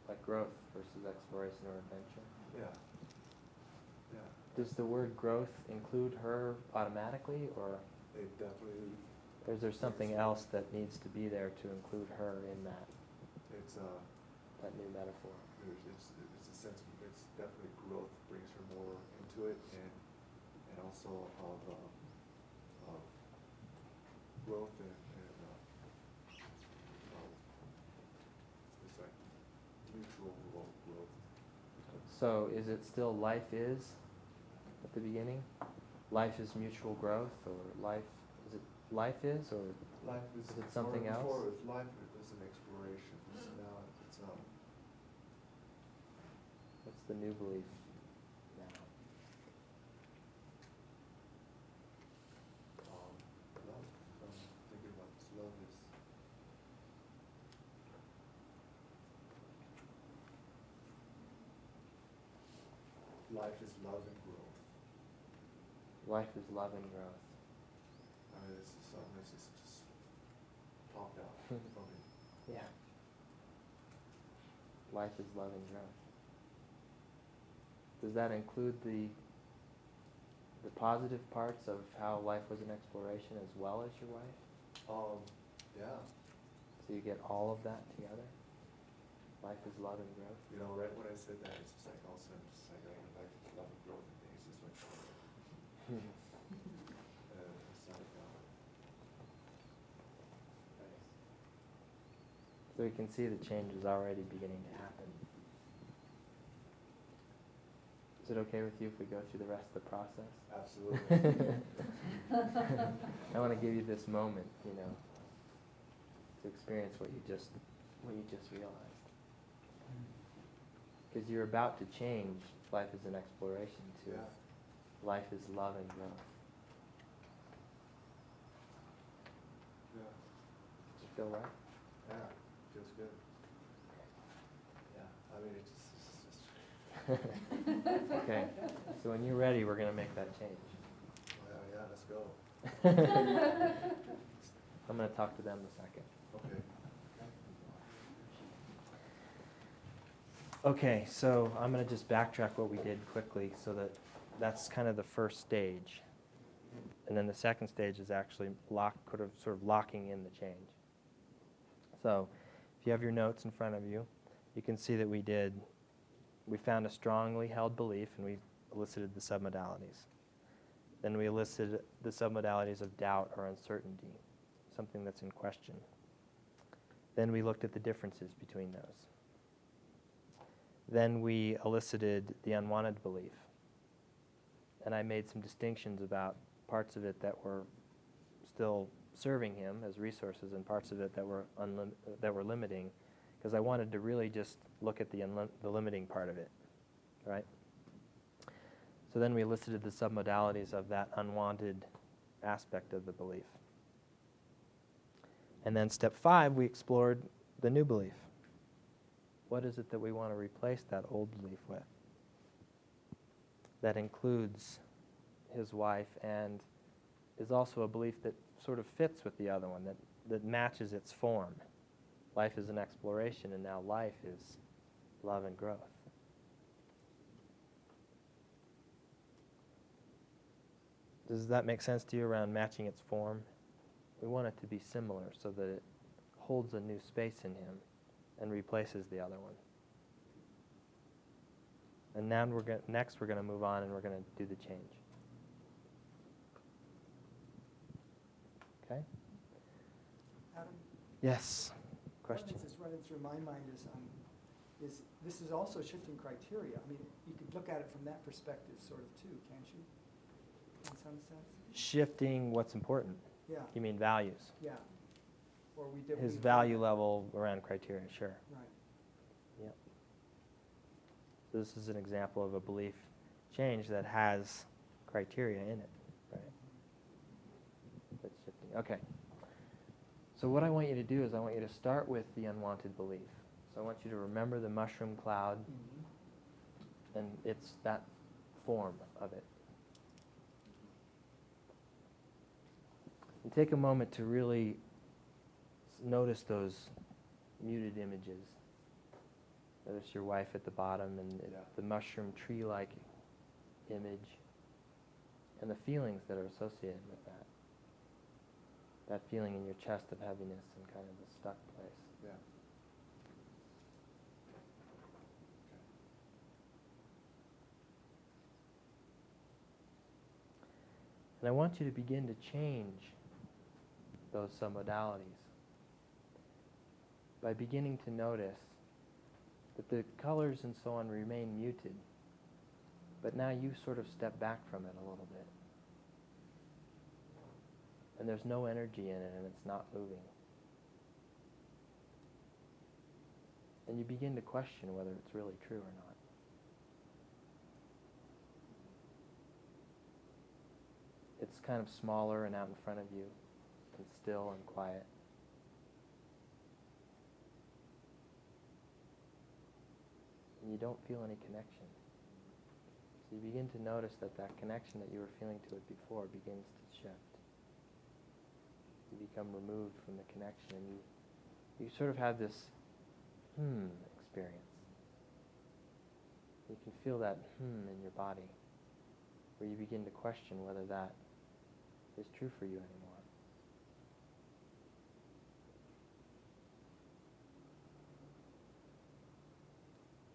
like growth versus exploration or adventure. Yeah. Yeah. Does the word growth include her automatically, or It definitely. is there something else that needs to be there to include her in that It's that new metaphor? it's a sense of, it's definitely growth brings her more into it, and also of growth and it's like mutual growth. So is it still life is at the beginning? Life is mutual growth, or life is it life is, or Life is it something else? Before with life it was an exploration. So now it's What's the new belief now? love. I'm thinking about this. Love is life is love and growth. Life is love and growth. I mean, this is something that's just popped out from me. Yeah. Life is love and growth. Does that include the positive parts of how life was an exploration as well as your wife? Yeah. So you get all of that together? Life is love and growth? You know, right when I said that, it's just like all of a sudden, it's just like life is love and growth, and things just like, it's like, So we can see the change is already beginning to happen. Is it okay with you if we go through the rest of the process? absolutely. I want to give you this moment, to experience what you just realized. Because you're about to change life is an exploration to life is love and growth. Yeah. Does it feel right? Yeah, feels good. Yeah, I mean, it's just Okay, so when you're ready, we're going to make that change. yeah, let's go. I'm going to talk to them a second. Okay. Okay, so I'm going to just backtrack what we did quickly so that that's kind of the first stage. And then the second stage is actually sort of locking in the change. So if you have your notes in front of you, you can see that we found a strongly held belief, and we elicited the submodalities. Then we elicited the submodalities of doubt or uncertainty, something that's in question. Then we looked at the differences between those. Then we elicited the unwanted belief. And I made some distinctions about parts of it that were still serving him as resources and parts of it that were limiting, because I wanted to really just look at the limiting part of it, right? So then we elicited the submodalities of that unwanted aspect of the belief. And then step 5, we explored the new belief. What is it that we want to replace that old belief with? That includes his wife and is also a belief that sort of fits with the other one, that matches its form. Life is an exploration, and now life is love and growth. Does that make sense to you around matching its form? We want it to be similar so that it holds a new space in him and replaces the other one. And now next we're going to move on and we're going to do the change. Okay? Adam? Yes. Question? One thing that's running through my mind is this is also shifting criteria. I mean, you could look at it from that perspective sort of too, can't you? In some sense? Shifting what's important. Yeah. You mean values? Yeah. Or His value level around criteria, sure. Right. Yep. So this is an example of a belief change that has criteria in it, right? That's shifting. Okay. So what I want you to do is I want you to start with the unwanted belief. So I want you to remember the mushroom cloud, and it's that form of it. And take a moment to really notice those muted images Notice your wife at the bottom and Yeah. the mushroom tree-like image and the feelings that are associated with that. That feeling in your chest of heaviness and kind of the stuck place. Yeah. And I want you to begin to change those submodalities by beginning to notice that the colors and so on remain muted, but now you sort of step back from it a little bit. And there's no energy in it and it's not moving. And you begin to question whether it's really true or not. It's kind of smaller and out in front of you and still and quiet. And you don't feel any connection. So you begin to notice that that connection that you were feeling to it before begins to shift. You become removed from the connection and you sort of have this experience. You can feel that in your body, where you begin to question whether that is true for you anymore.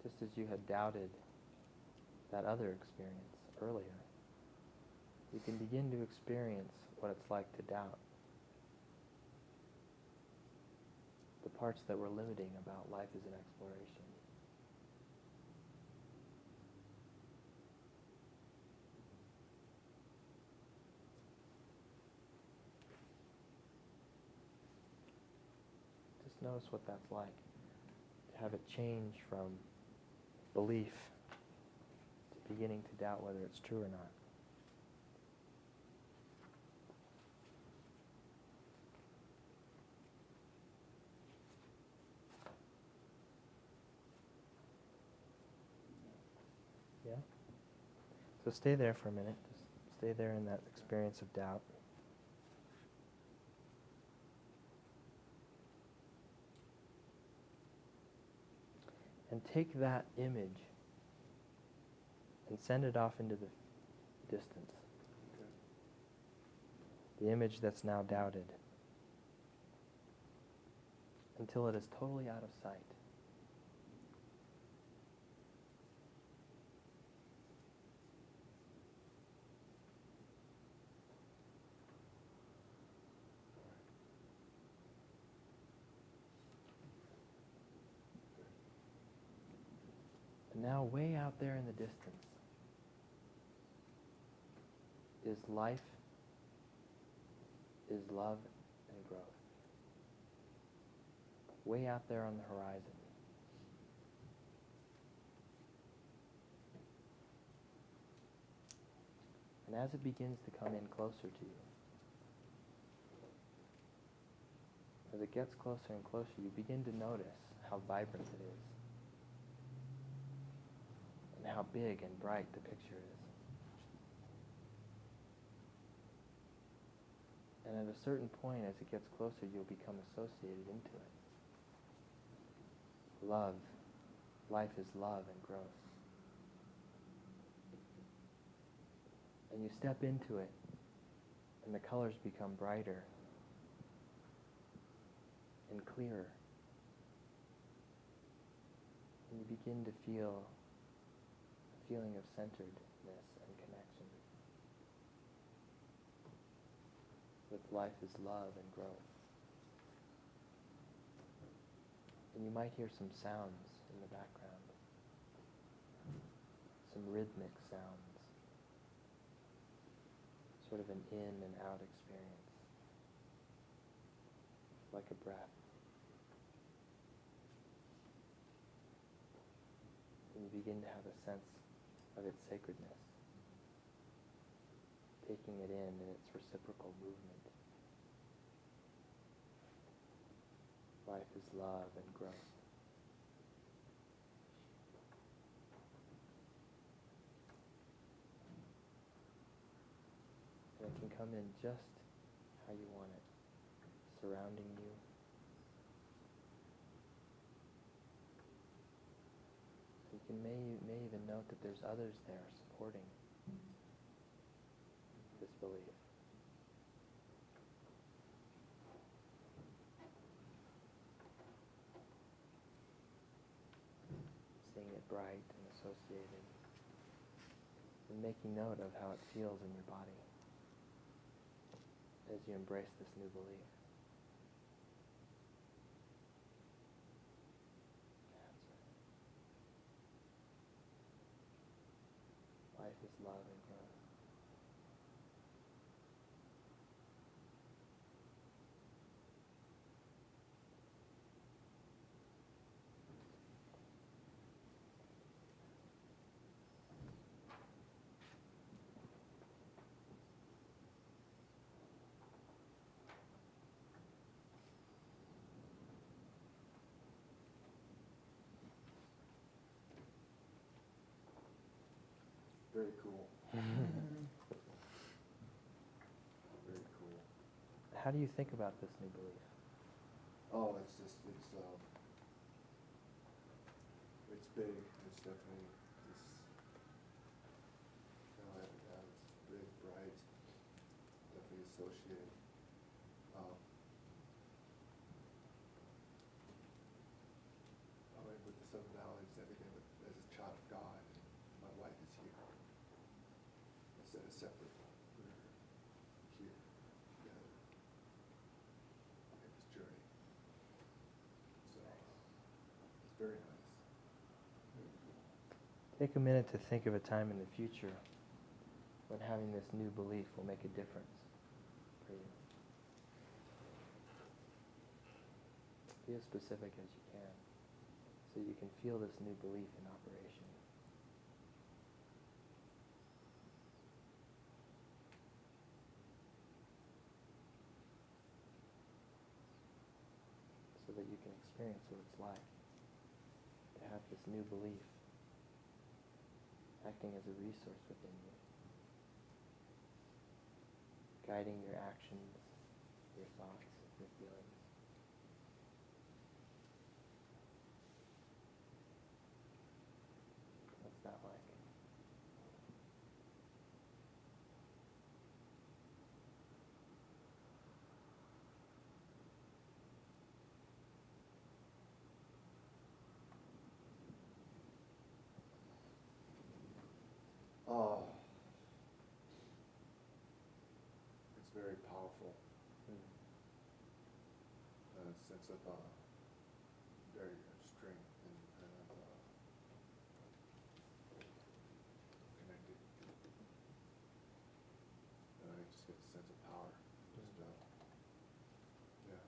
Just as you had doubted that other experience earlier, you can begin to experience what it's like to doubt. The parts that were limiting about life as an exploration. Just notice what that's like. To have it change from belief to beginning to doubt whether it's true or not. Yeah? So stay there for a minute. Just stay there in that experience of doubt. And take that image and send it off into the distance. Okay. The image that's now doubted. Until it is totally out of sight. And now way out there in the distance is life, is love, and growth. Way out there on the horizon. And as it begins to come in closer to you, as it gets closer and closer, you begin to notice how vibrant it is. And how big and bright the picture is. And at a certain point, as it gets closer, you'll become associated into it. Love. Life is love and growth. And you step into it, and the colors become brighter and clearer. And you begin to feel a feeling of centeredness and connection. With life is love and growth. And you might hear some sounds in the background. Some rhythmic sounds. Sort of an in and out experience. Like a breath. And you begin to have a sense of its sacredness. Taking it in its reciprocal movement. Life is love and growth. And it can come in just how you want it, surrounding you. may even note that there's others there supporting this belief. Seeing it bright and associated, and making note of how it feels in your body as you embrace this new belief. Life is love and growth. Very cool. Very cool. How do you think about this new belief? Oh, it's big. It's definitely, it's big, bright, definitely associated. I mean, with the seven knowledge and everything, as a child of God, my life is here. Instead of separate, we're here together in this journey. So, it's very nice. Take a minute to think of a time in the future when having this new belief will make a difference for you. Be as specific as you can so you can feel this new belief in operation. So that you can experience what it's like to have this new belief acting as a resource within you, guiding your actions, your thoughts, your feelings. What's that like? Oh, it's very powerful. A sense of very strength and connected. I just get a sense of power. Just yeah.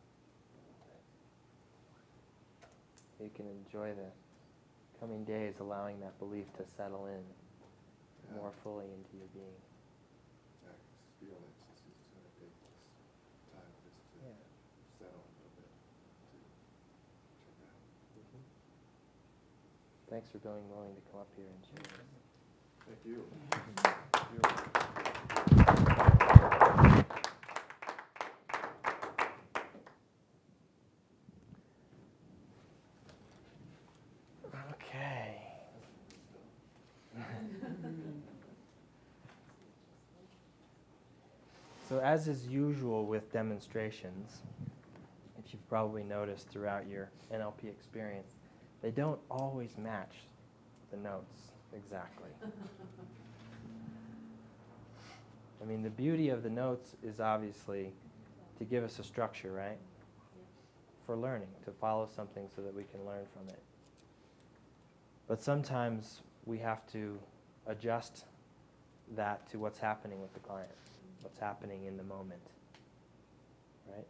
You can enjoy the coming days allowing that belief to settle in more fully into your being. I can just feel it. It's going to take this time just to settle a little bit to check out. Thanks for being willing to come up here and share this. Thank you. Okay. So as is usual with demonstrations, if you've probably noticed throughout your NLP experience, they don't always match the notes exactly. I mean, the beauty of the notes is obviously to give us a structure, right? For learning, to follow something so that we can learn from it. But sometimes we have to adjust that to what's happening with the client, what's happening in the moment, right?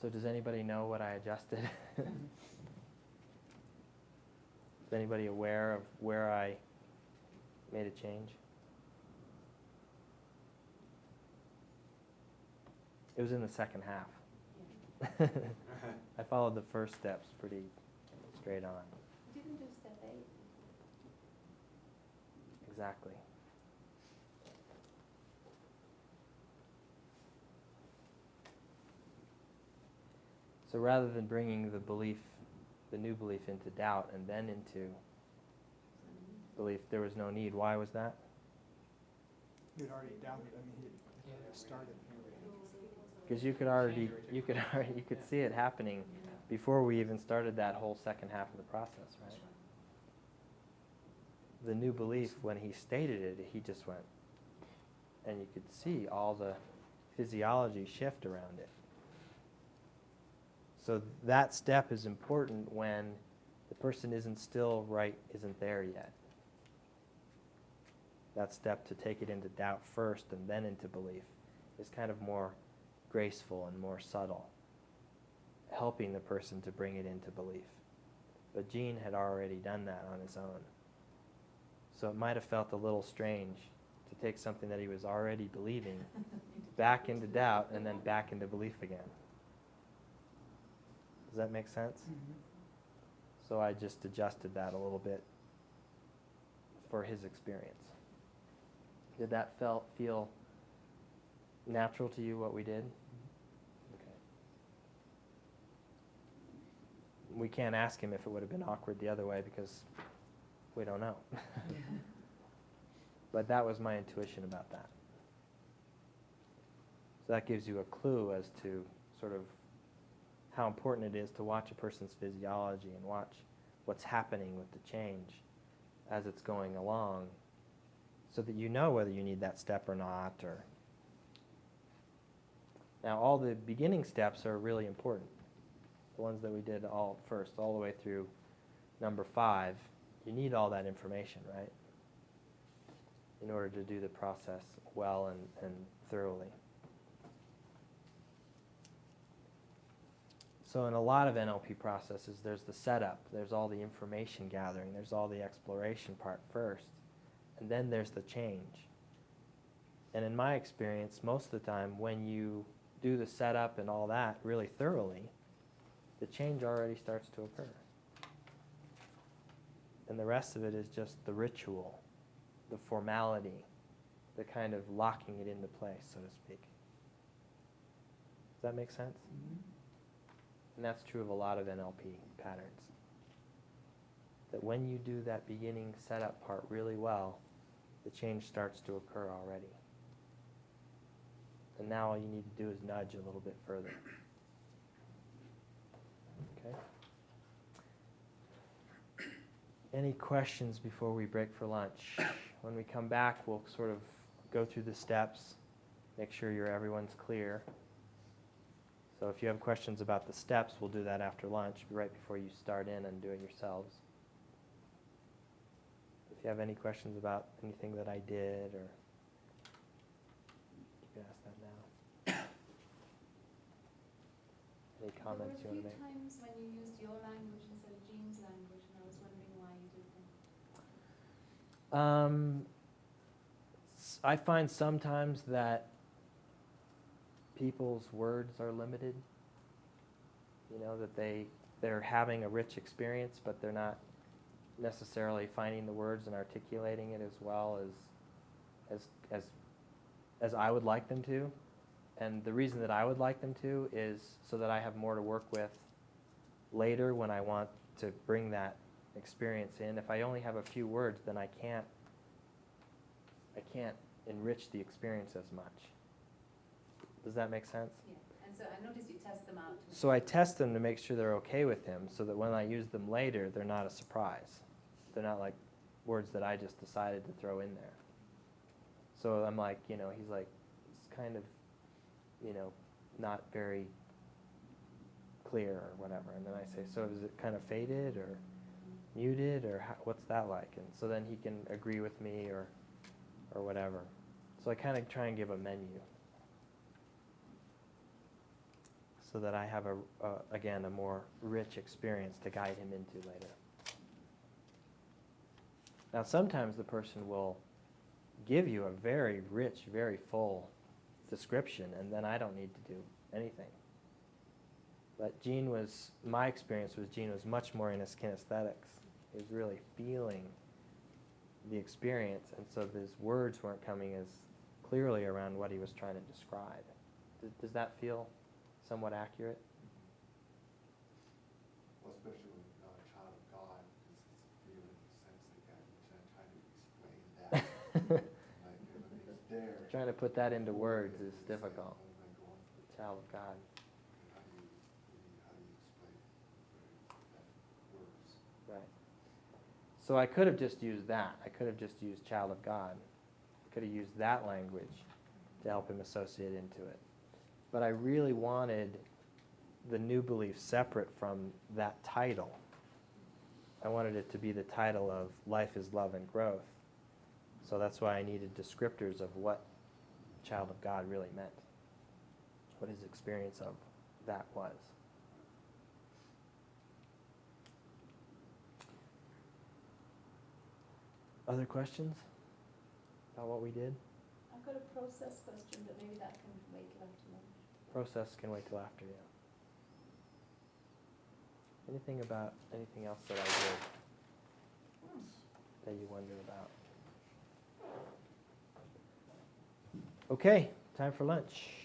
So does anybody know what I adjusted? Is anybody aware of where I made a change? It was in the second half. I followed the first steps pretty straight on. You didn't do step 8. Exactly. So rather than bringing the belief the new belief into doubt and then into belief. There was no need. Why was that? You'd already doubted, I mean, he had started. Because you could see it happening before we even started that whole second half of the process, right? The new belief, when he stated it, he just went, and you could see all the physiology shift around it. So that step is important when the person isn't there yet. That step to take it into doubt first and then into belief is kind of more graceful and more subtle, helping the person to bring it into belief. But Gene had already done that on his own. So it might have felt a little strange to take something that he was already believing back into doubt and then back into belief again. Does that make sense? Mm-hmm. So I just adjusted that a little bit for his experience. Did that feel natural to you, what we did? Okay. We can't ask him if it would have been awkward the other way because we don't know. But that was my intuition about that. So that gives you a clue as to sort of how important it is to watch a person's physiology and watch what's happening with the change as it's going along, so that you know whether you need that step or not. Or now, all the beginning steps are really important. The ones that we did all first, all the way through number 5, you need all that information, right? In order to do the process well and thoroughly. So in a lot of NLP processes, there's the setup, there's all the information gathering, there's all the exploration part first, and then there's the change. And in my experience, most of the time, when you do the setup and all that really thoroughly, the change already starts to occur. And the rest of it is just the ritual, the formality, the kind of locking it into place, so to speak. Does that make sense? Mm-hmm. And that's true of a lot of NLP patterns. That when you do that beginning setup part really well, the change starts to occur already. And now all you need to do is nudge a little bit further. Okay? Any questions before we break for lunch? When we come back, we'll sort of go through the steps, make sure everyone's clear. So if you have questions about the steps, we'll do that after lunch, right before you start in and do it yourselves. If you have any questions about anything that I did, or you can ask that now. Any comments you want to make? There were a few times when you used your language instead of Jean's language, and I was wondering why you did that. I find sometimes that people's words are limited. You know, that they're having a rich experience, but they're not necessarily finding the words and articulating it as well as I would like them to. And the reason that I would like them to is so that I have more to work with later when I want to bring that experience in. If I only have a few words, then I can't enrich the experience as much. Does that make sense? Yeah, and so I noticed you test them out. So I test them to make sure they're okay with him, so that when I use them later, they're not a surprise. They're not like words that I just decided to throw in there. So I'm like, he's like, it's kind of, not very clear or whatever. And then I say, so is it kind of faded or muted, or what's that like? And so then he can agree with me or whatever. So I kind of try and give a menu, so that I have again, a more rich experience to guide him into later. Now, sometimes the person will give you a very rich, very full description, and then I don't need to do anything. But my experience was Gene was much more in his kinesthetics. He was really feeling the experience, and so his words weren't coming as clearly around what he was trying to describe. Does that feel somewhat accurate? Well, especially when trying to put that into words is difficult. Child of God. How do you explain that works? Right. So I could have just used that. I could have just used child of God. I could have used that language to help him associate into it. But I really wanted the new belief separate from that title. I wanted it to be the title of Life is Love and Growth. So that's why I needed descriptors of what child of God really meant, what his experience of that was. Other questions about what we did? I've got a process question, but maybe that can wait till after lunch. Process can wait till after, yeah. Anything else that I did that you wonder about? Okay, time for lunch.